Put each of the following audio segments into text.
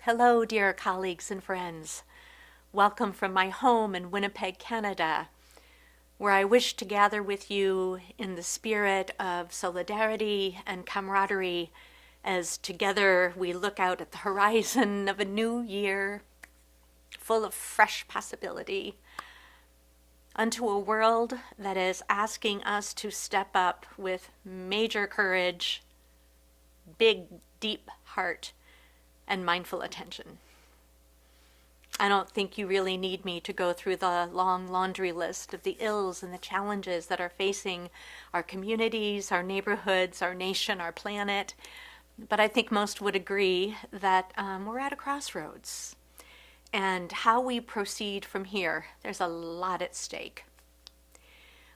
Hello, dear colleagues and friends. Welcome from my home in Winnipeg, Canada, where I wish to gather with you in the spirit of solidarity and camaraderie as together we look out at the horizon of a new year full of fresh possibility unto a world that is asking us to step up with major courage, big, deep heart, and mindful attention. I don't think you really need me to go through the long laundry list of the ills and the challenges that are facing our communities, our neighborhoods, our nation, our planet. But I think most would agree that we're at a crossroads. And how we proceed from here, there's a lot at stake.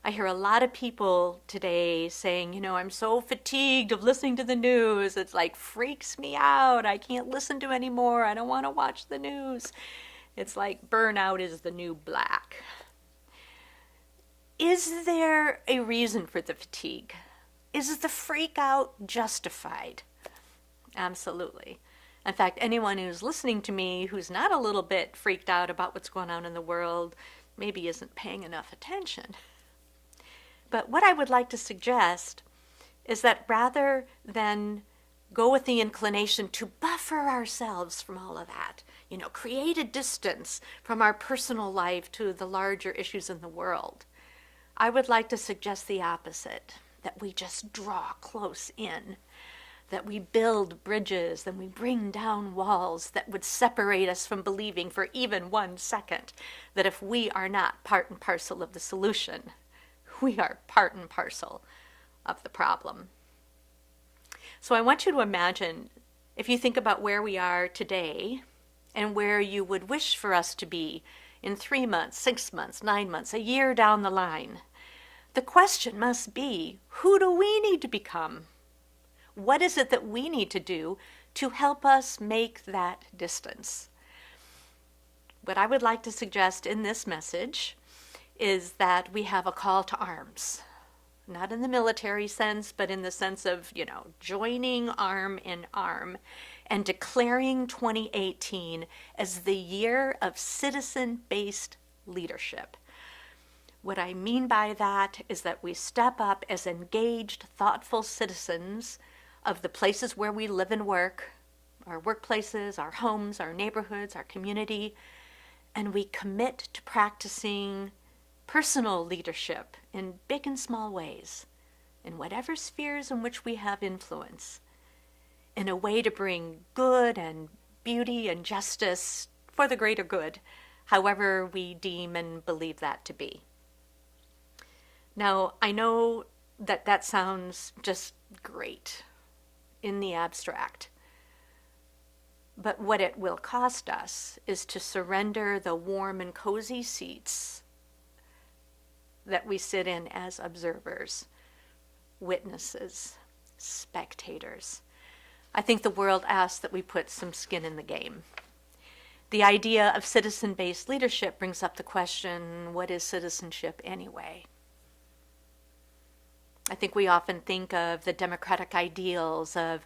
I hear a lot of people today saying, I'm so fatigued of listening to the news. It's like freaks me out. I can't listen to anymore. I don't want to watch the news. It's like burnout is the new black. Is there a reason for the fatigue? Is the freak out justified? Absolutely. In fact, anyone who's listening to me who's not a little bit freaked out about what's going on in the world maybe isn't paying enough attention. But what I would like to suggest is that rather than go with the inclination to buffer ourselves from all of that, create a distance from our personal life to the larger issues in the world, I would like to suggest the opposite, that we just draw close in, that we build bridges, and we bring down walls that would separate us from believing for even 1 second that if we are not part and parcel of the solution, we are part and parcel of the problem. So I want you to imagine, if you think about where we are today and where you would wish for us to be in 3 months, 6 months, 9 months, a year down the line, the question must be, who do we need to become? What is it that we need to do to help us make that distance? What I would like to suggest in this message is that we have a call to arms. Not in the military sense, but in the sense of, joining arm in arm and declaring 2018 as the year of citizen-based leadership. What I mean by that is that we step up as engaged, thoughtful citizens of the places where we live and work, our workplaces, our homes, our neighborhoods, our community, and we commit to practicing personal leadership in big and small ways, in whatever spheres in which we have influence, in a way to bring good and beauty and justice for the greater good, however we deem and believe that to be. Now, I know that that sounds just great in the abstract, but what it will cost us is to surrender the warm and cozy seats that we sit in as observers, witnesses, spectators. I think the world asks that we put some skin in the game. The idea of citizen-based leadership brings up the question, what is citizenship anyway? I think we often think of the democratic ideals of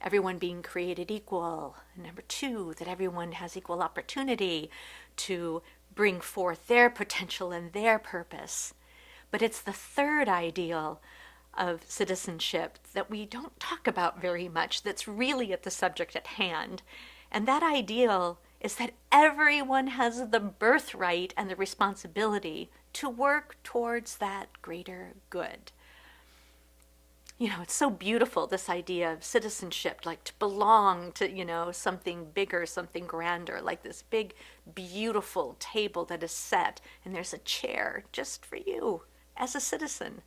everyone being created equal. Number 2, that everyone has equal opportunity to bring forth their potential and their purpose. But it's the third ideal of citizenship that we don't talk about very much that's really at the subject at hand. And that ideal is that everyone has the birthright and the responsibility to work towards that greater good. It's so beautiful, this idea of citizenship, like to belong to, something bigger, something grander, like this big, beautiful table that is set, and there's a chair just for you as a citizen.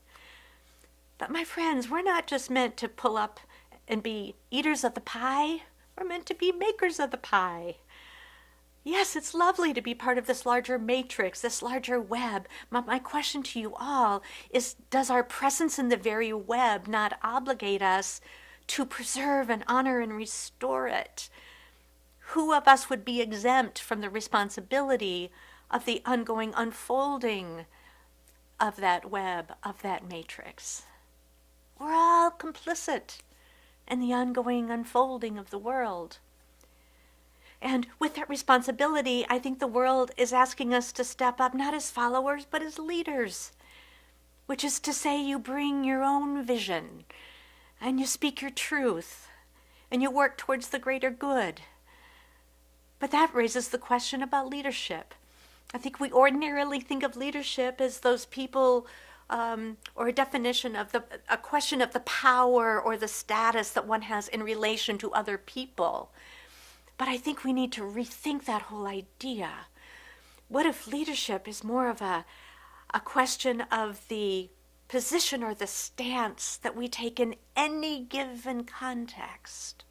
But my friends, we're not just meant to pull up and be eaters of the pie. We're meant to be makers of the pie. Yes, it's lovely to be part of this larger matrix, this larger web. My question to you all is, does our presence in the very web not obligate us to preserve and honor and restore it? Who of us would be exempt from the responsibility of the ongoing unfolding of that web, of that matrix? We're all complicit in the ongoing unfolding of the world. And with that responsibility, I think the world is asking us to step up, not as followers, but as leaders, which is to say you bring your own vision and you speak your truth and you work towards the greater good. But that raises the question about leadership. I think we ordinarily think of leadership as those people, or a definition of a question of the power or the status that one has in relation to other people. But I think we need to rethink that whole idea. What if leadership is more of a question of the position or the stance that we take in any given context?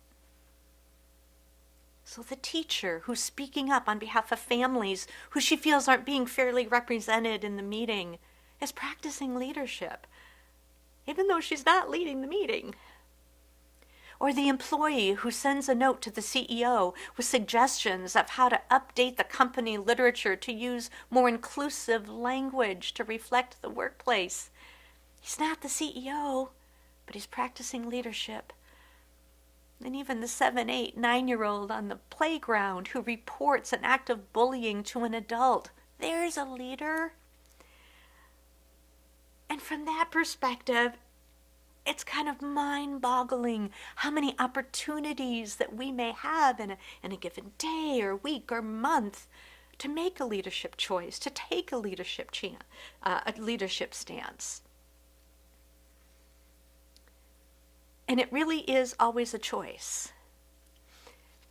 So the teacher who's speaking up on behalf of families who she feels aren't being fairly represented in the meeting is practicing leadership, even though she's not leading the meeting. Or the employee who sends a note to the CEO with suggestions of how to update the company literature to use more inclusive language to reflect the workplace. He's not the CEO, but he's practicing leadership. And even the 7, 8, 9-year-old on the playground who reports an act of bullying to an adult, there's a leader. And from that perspective, it's kind of mind-boggling how many opportunities that we may have in a given day or week or month to make a leadership choice, to take a leadership stance. And it really is always a choice.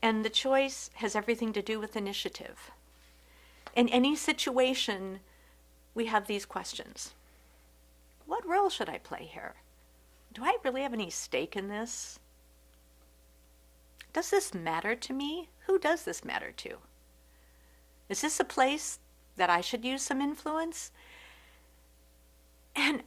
And the choice has everything to do with initiative. In any situation, we have these questions. What role should I play here? Do I really have any stake in this? Does this matter to me? Who does this matter to? Is this a place that I should use some influence? And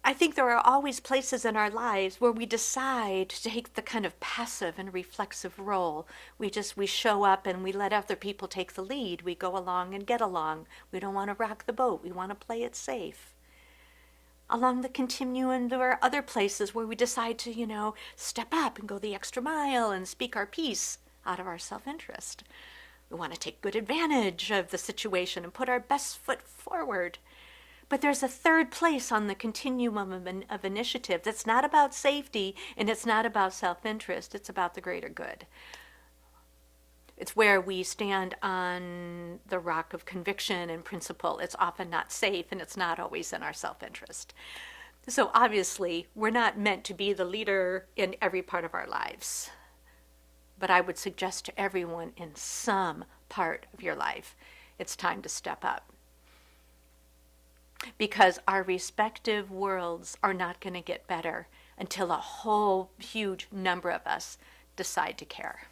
I think there are always places in our lives where we decide to take the kind of passive and reflexive role. We show up and we let other people take the lead. We go along and get along. We don't want to rock the boat. We want to play it safe. Along the continuum, there are other places where we decide to, step up and go the extra mile and speak our piece out of our self-interest. We want to take good advantage of the situation and put our best foot forward. But there's a third place on the continuum of initiative that's not about safety and it's not about self-interest. It's about the greater good. It's where we stand on the rock of conviction and principle. It's often not safe and it's not always in our self-interest. So obviously, we're not meant to be the leader in every part of our lives. But I would suggest to everyone in some part of your life, it's time to step up. Because our respective worlds are not going to get better until a whole huge number of us decide to care.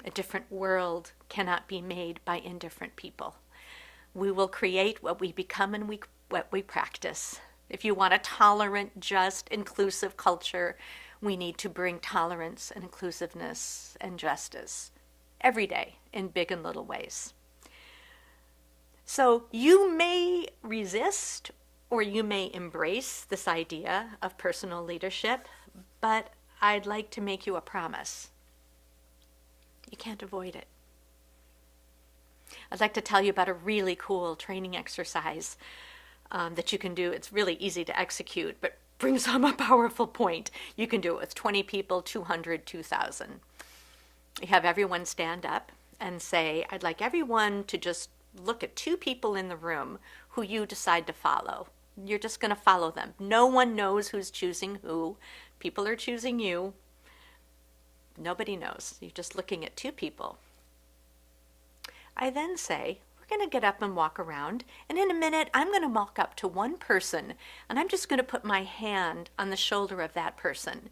A different world cannot be made by indifferent people. We will create what we become and what we practice. If you want a tolerant, just, inclusive culture, we need to bring tolerance and inclusiveness and justice every day in big and little ways. So you may resist or you may embrace this idea of personal leadership, but I'd like to make you a promise. You can't avoid it. I'd like to tell you about a really cool training exercise that you can do. It's really easy to execute, but brings home a powerful point. You can do it with 20 people, 200, 2,000. You have everyone stand up and say, I'd like everyone to just look at 2 people in the room who you decide to follow. You're just going to follow them. No one knows who's choosing who. People are choosing you. Nobody knows. You're just looking at 2 people. I then say, we're going to get up and walk around, and in a minute, I'm going to walk up to one person, and I'm just going to put my hand on the shoulder of that person.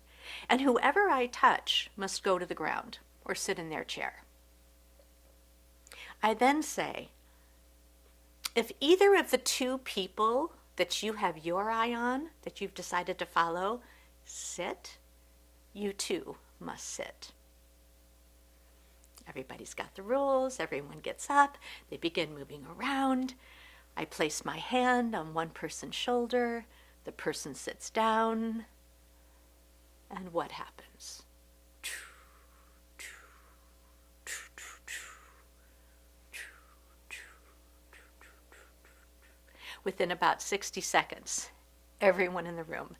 And whoever I touch must go to the ground or sit in their chair. I then say, if either of the 2 people that you have your eye on, that you've decided to follow, sit, you too must sit. Everybody's got the rules. Everyone gets up. They begin moving around. I place my hand on one person's shoulder. The person sits down. And what happens? within about 60 seconds, everyone in the room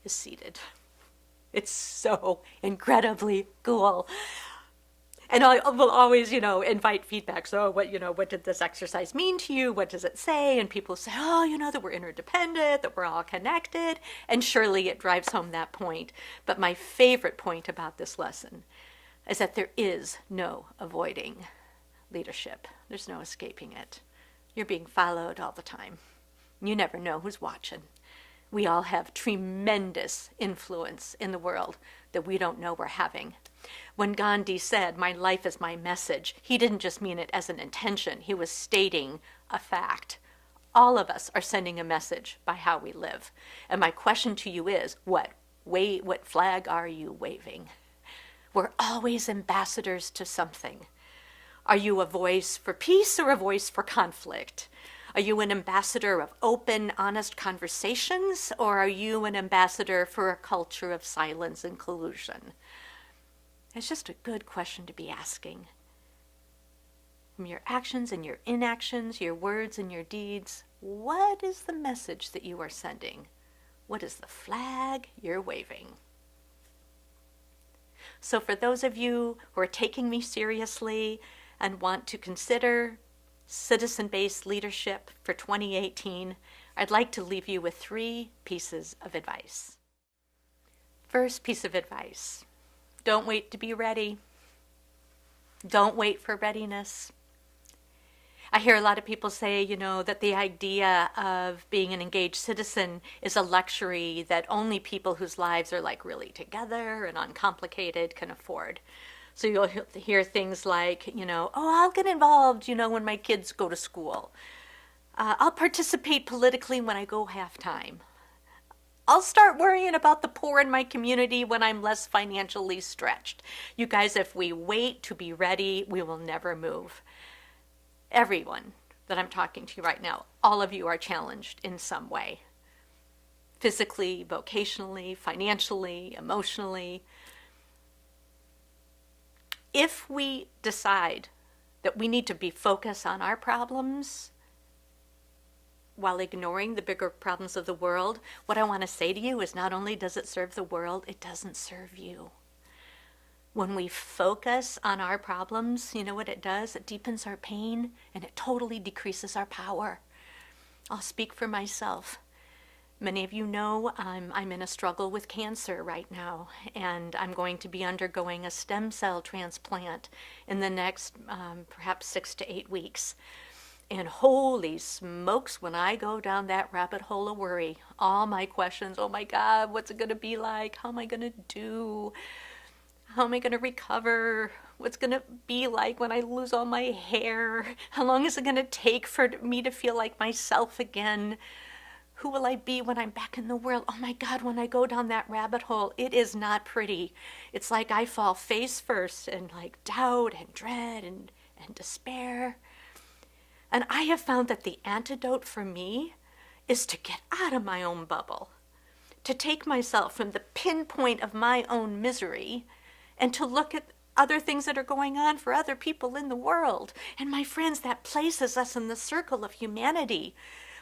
is seated. It's so incredibly cool. And I will always, invite feedback. So what did this exercise mean to you? What does it say? And people say, that we're interdependent, that we're all connected. And surely it drives home that point. But my favorite point about this lesson is that there is no avoiding leadership. There's no escaping it. You're being followed all the time. You never know who's watching. We all have tremendous influence in the world that we don't know we're having. When Gandhi said, "My life is my message," he didn't just mean it as an intention. He was stating a fact. All of us are sending a message by how we live. And my question to you is, what flag are you waving? We're always ambassadors to something. Are you a voice for peace or a voice for conflict? Are you an ambassador of open, honest conversations, or are you an ambassador for a culture of silence and collusion? It's just a good question to be asking. From your actions and your inactions, your words and your deeds, what is the message that you are sending? What is the flag you're waving? So for those of you who are taking me seriously and want to consider citizen-based leadership for 2018, I'd like to leave you with 3 pieces of advice. First piece of advice: don't wait to be ready. Don't wait for readiness. I hear a lot of people say, that the idea of being an engaged citizen is a luxury that only people whose lives are really together and uncomplicated can afford. So you'll hear things like, I'll get involved, when my kids go to school. I'll participate politically when I go half-time. I'll start worrying about the poor in my community when I'm less financially stretched. You guys, if we wait to be ready, we will never move. Everyone that I'm talking to right now, all of you are challenged in some way. Physically, vocationally, financially, emotionally. If we decide that we need to be focused on our problems while ignoring the bigger problems of the world, what I want to say to you is not only does it serve the world, it doesn't serve you. When we focus on our problems, you know what it does? It deepens our pain and it totally decreases our power. I'll speak for myself. Many of you know I'm in a struggle with cancer right now, and I'm going to be undergoing a stem cell transplant in the next perhaps 6 to 8 weeks. And holy smokes, when I go down that rabbit hole of worry, all my questions, oh my God, what's it going to be like? How am I going to do? How am I going to recover? What's going to be like when I lose all my hair? How long is it going to take for me to feel like myself again? Who will I be when I'm back in the world? Oh my God, when I go down that rabbit hole, it is not pretty. It's like I fall face first in doubt and dread and despair. And I have found that the antidote for me is to get out of my own bubble, to take myself from the pinpoint of my own misery and to look at other things that are going on for other people in the world. And my friends, that places us in the circle of humanity,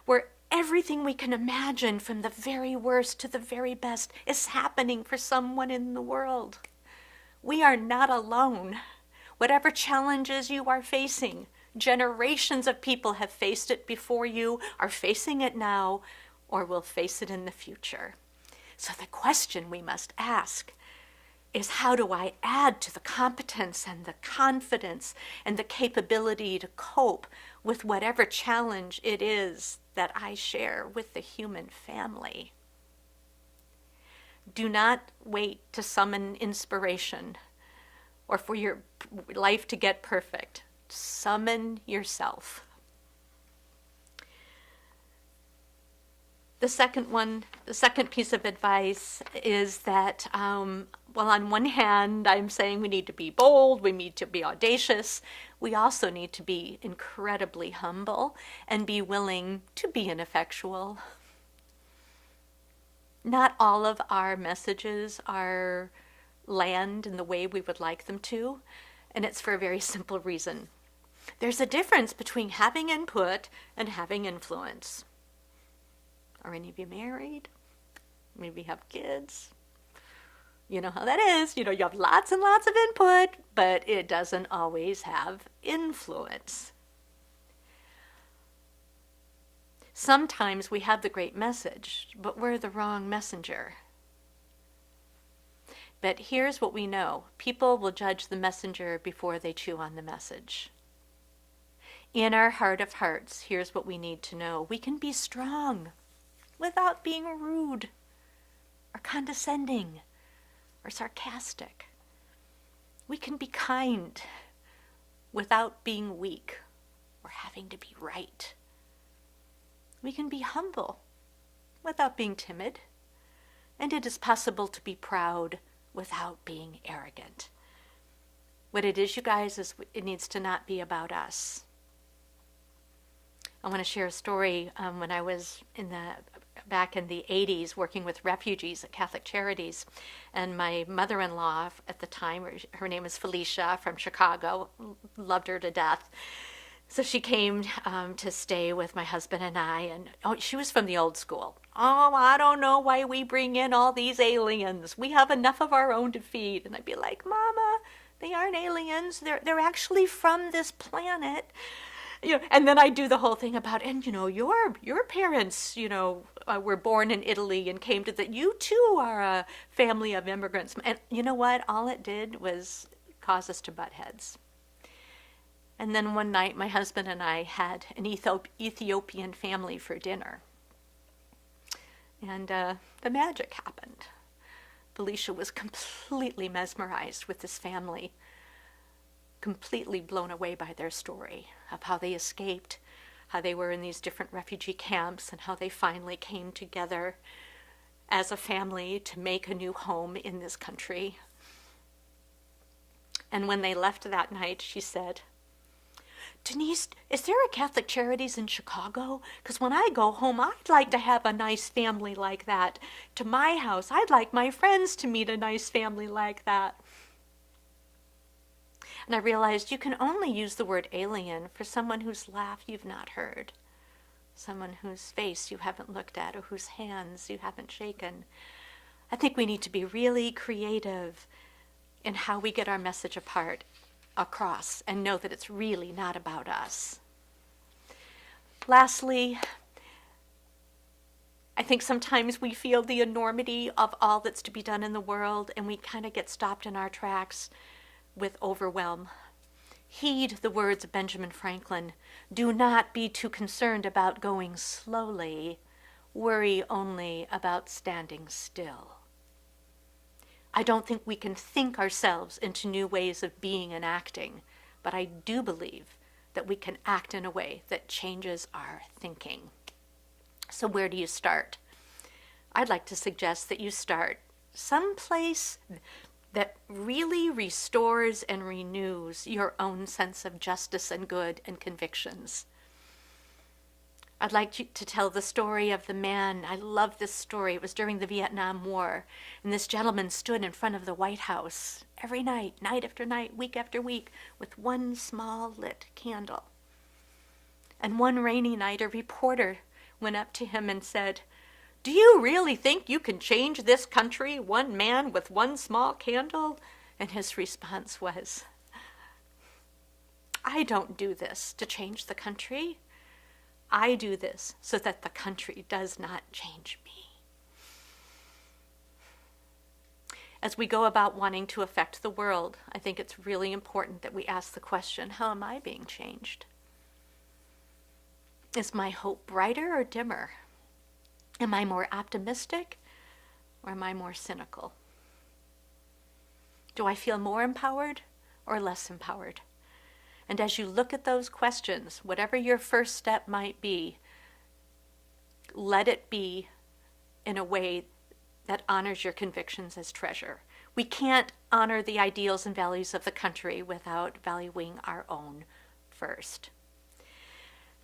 where everything we can imagine, from the very worst to the very best, is happening for someone in the world. We are not alone. Whatever challenges you are facing, generations of people have faced it before you, are facing it now, or will face it in the future. So the question we must ask is, how do I add to the competence and the confidence and the capability to cope with whatever challenge it is that I share with the human family? Do not wait to summon inspiration or for your life to get perfect. Summon yourself. The second piece of advice is that, well, on one hand, I'm saying we need to be bold, we need to be audacious. We also need to be incredibly humble and be willing to be ineffectual. Not all of our messages land in the way we would like them to, and it's for a very simple reason. There's a difference between having input and having influence. Are any of you married? Maybe have kids? You know how that is. You have lots and lots of input, but it doesn't always have influence. Sometimes we have the great message, but we're the wrong messenger. But here's what we know. People will judge the messenger before they chew on the message. In our heart of hearts, here's what we need to know. We can be strong without being rude or condescending or sarcastic. We can be kind without being weak or having to be right. We can be humble without being timid. And it is possible to be proud without being arrogant. What it is, you guys, is it needs to not be about us. I want to share a story when I was back in the 80s working with refugees at Catholic Charities. And my mother-in-law at the time, her name is Felicia from Chicago, loved her to death. So she came to stay with my husband and I, and she was from the old school. Oh, I don't know why we bring in all these aliens. We have enough of our own to feed. And I'd be like, Mama, they aren't aliens. They're actually from this planet. And then I do the whole thing about, and your parents, were born in Italy and came to you too are a family of immigrants. And you know what? All it did was cause us to butt heads. And then one night, my husband and I had an Ethiopian family for dinner. And the magic happened. Felicia was completely mesmerized with this family, completely blown away by their story of how they escaped, how they were in these different refugee camps, and how they finally came together as a family to make a new home in this country. And when they left that night, she said, Denise, is there a Catholic Charities in Chicago? Because when I go home, I'd like to have a nice family like that. To my house, I'd like my friends to meet a nice family like that. And I realized you can only use the word alien for someone whose laugh you've not heard, someone whose face you haven't looked at, or whose hands you haven't shaken. I think we need to be really creative in how we get our message across and know that it's really not about us. Lastly, I think sometimes we feel the enormity of all that's to be done in the world, and we kind of get stopped in our tracks with overwhelm. Heed the words of Benjamin Franklin. Do not be too concerned about going slowly. Worry only about standing still. I don't think we can think ourselves into new ways of being and acting, but I do believe that we can act in a way that changes our thinking. So where do you start? I'd like to suggest that you start someplace that really restores and renews your own sense of justice and good and convictions. I'd like to tell the story of the man. I love this story. It was during the Vietnam War, and this gentleman stood in front of the White House every night, night after night, week after week, with one small lit candle. And one rainy night, a reporter went up to him and said, "Do you really think you can change this country, one man with one small candle?" And his response was, "I don't do this to change the country. I do this so that the country does not change me." As we go about wanting to affect the world, I think it's really important that we ask the question, how am I being changed? Is my hope brighter or dimmer? Am I more optimistic or am I more cynical? Do I feel more empowered or less empowered? And as you look at those questions, whatever your first step might be, let it be in a way that honors your convictions as treasure. We can't honor the ideals and values of the country without valuing our own first.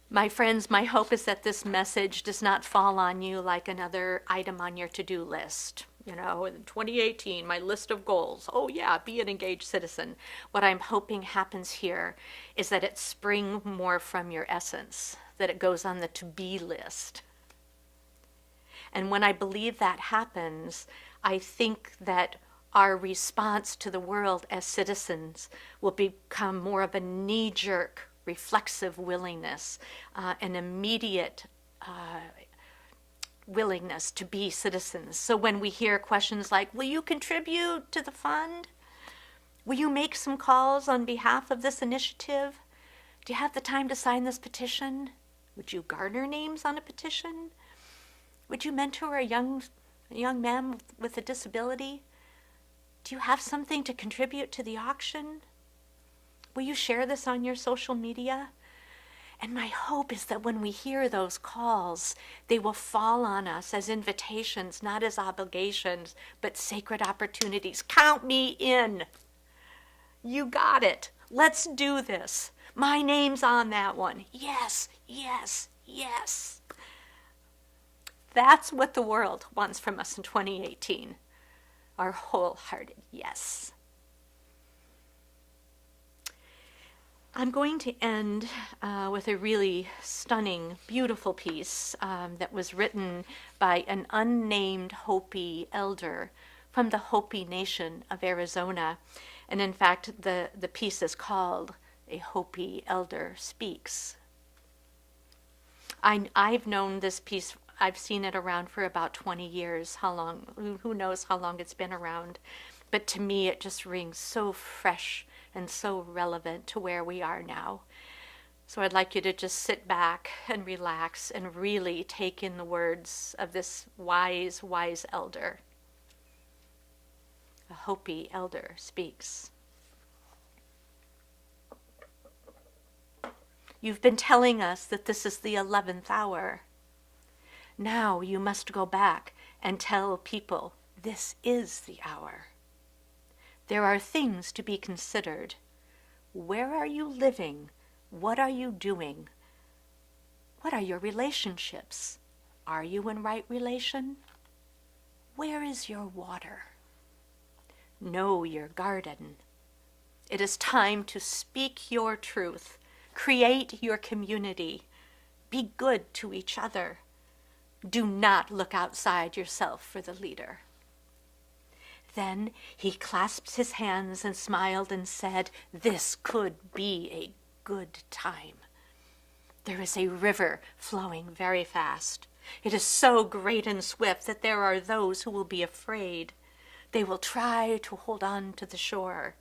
My friends, my hope is that this message does not fall on you like another item on your to-do list. In 2018, my list of goals. Oh yeah, be an engaged citizen. What I'm hoping happens here is that it spring more from your essence, that it goes on the to-be list. And when I believe that happens, I think that our response to the world as citizens will become more of a knee-jerk, reflexive willingness, an immediate willingness to be citizens. So when we hear questions like, will you contribute to the fund? Will you make some calls on behalf of this initiative? Do you have the time to sign this petition? Would you garner names on a petition? Would you mentor a young man with a disability? Do you have something to contribute to the auction? Will you share this on your social media? And my hope is that when we hear those calls, they will fall on us as invitations, not as obligations, but sacred opportunities. Count me in. You got it. Let's do this. My name's on that one. Yes, yes, yes. That's what the world wants from us in 2018. Our wholehearted yes. I'm going to end with a really stunning, beautiful piece that was written by an unnamed Hopi elder from the Hopi Nation of Arizona. And in fact, the piece is called A Hopi Elder Speaks. I've known this piece, I've seen it around for about 20 years. How long, who knows how long it's been around. But to me, it just rings so fresh and so relevant to where we are now. So I'd like you to just sit back and relax and really take in the words of this wise, wise elder. A Hopi elder speaks. You've been telling us that this is the 11th hour. Now you must go back and tell people this is the hour. There are things to be considered. Where are you living? What are you doing? What are your relationships? Are you in right relation? Where is your water? Know your garden. It is time to speak your truth. Create your community. Be good to each other. Do not look outside yourself for the leader. Then he clasped his hands and smiled and said, this could be a good time. There is a river flowing very fast. It is so great and swift that there are those who will be afraid. They will try to hold on to the shore,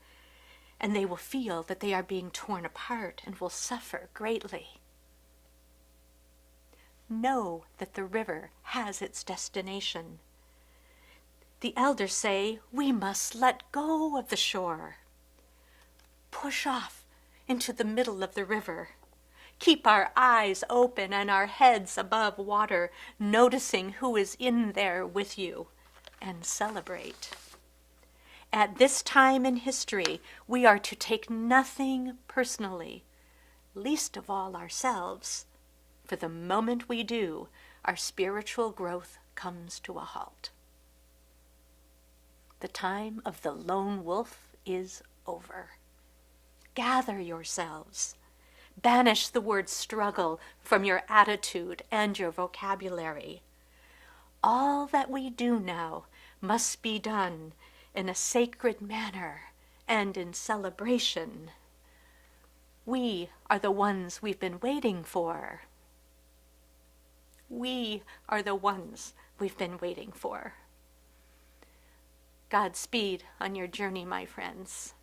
and they will feel that they are being torn apart and will suffer greatly. Know that the river has its destination. The elders say, we must let go of the shore. Push off into the middle of the river. Keep our eyes open and our heads above water, noticing who is in there with you, and celebrate. At this time in history, we are to take nothing personally, least of all ourselves. For the moment we do, our spiritual growth comes to a halt. The time of the lone wolf is over. Gather yourselves. Banish the word struggle from your attitude and your vocabulary. All that we do now must be done in a sacred manner and in celebration. We are the ones we've been waiting for. We are the ones we've been waiting for. Godspeed on your journey, my friends.